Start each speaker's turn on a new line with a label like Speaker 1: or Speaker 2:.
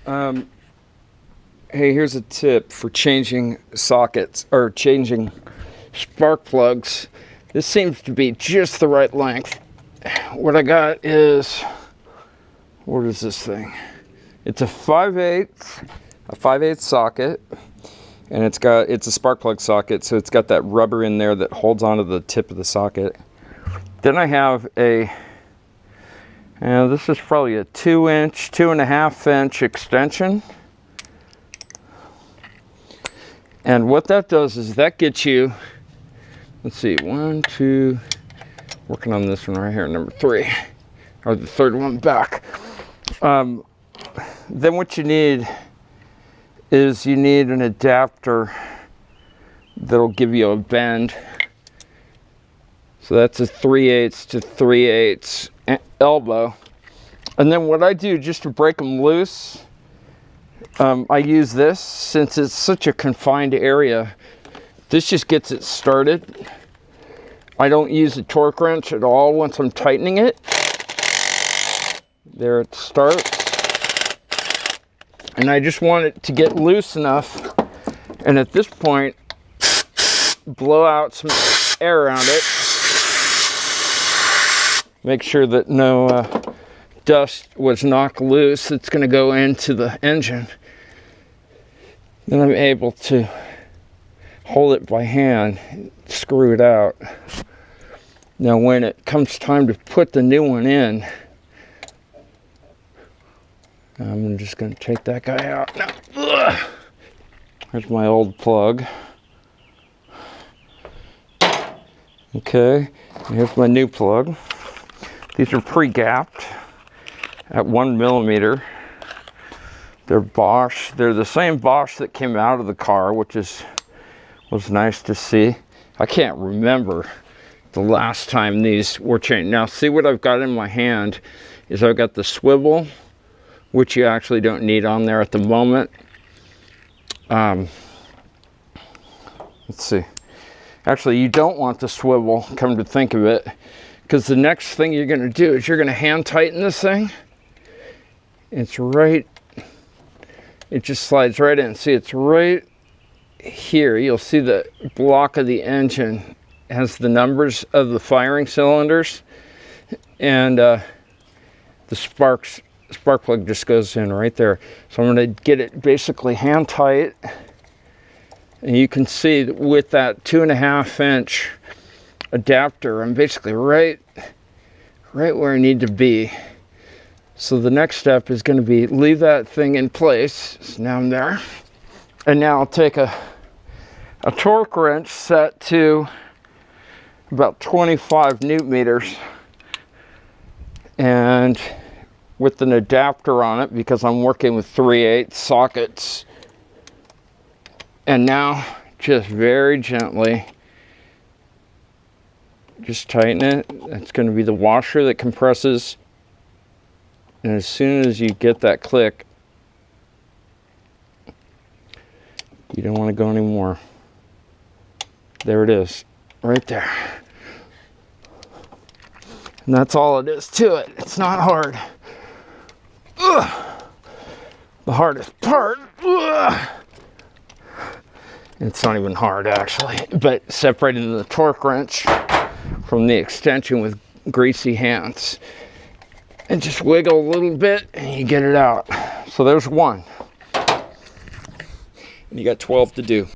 Speaker 1: Hey, here's a tip for changing sockets or changing spark plugs. This seems to be just the right length. What I got is, what is this thing? It's a 5/8 socket, and it's a spark plug socket, so it's got that rubber in there that holds onto the tip of the socket. Then I have this is probably a 2.5 inch extension. And what that does is that gets you, let's see, working on this one right here, number 3, or the third one back. Then what you need is an adapter that'll give you a bend. So that's a 3/8 to 3/8 elbow. And then what I do just to break them loose, I use this. Since it's such a confined area, this just gets it started. I don't use a torque wrench at all once I'm tightening it. There it starts. And I just want it to get loose enough, and at this point, blow out some air around it. Make sure that no dust was knocked loose. It's going to go into the engine. Then I'm able to hold it by hand, screw it out. Now when it comes time to put the new one in, I'm just going to take that guy out now. There's my old plug. Okay, here's my new plug. These are pre-gapped at 1 millimeter. They're Bosch. They're the same Bosch that came out of the car, which was nice to see. I can't remember the last time these were changed. Now see what I've got in my hand is I've got the swivel, which you actually don't need on there at the moment. Let's see. Actually, you don't want the swivel, come to think of it, because the next thing you're going to do is you're going to hand tighten this thing. It's right, it just slides right in. See, it's right here. You'll see the block of the engine has the numbers of the firing cylinders, and the spark plug just goes in right there. So I'm going to get it basically hand tight, and you can see that with that 2.5 inch adapter, I'm basically right where I need to be. So the next step is going to be leave that thing in place. So now I'm there, and now I'll take a torque wrench set to about 25 newton meters, and with an adapter on it because I'm working with 3/8 sockets. And now just very gently just tighten it. That's going to be the washer that compresses, and as soon as you get that click, you don't want to go anymore. There it is, right there. And that's all it is to it. It's not hard. Ugh. The hardest part, it's not even hard actually, but separating the torque wrench from the extension with greasy hands, and just wiggle a little bit and you get it out. So there's one, and you got 12 to do.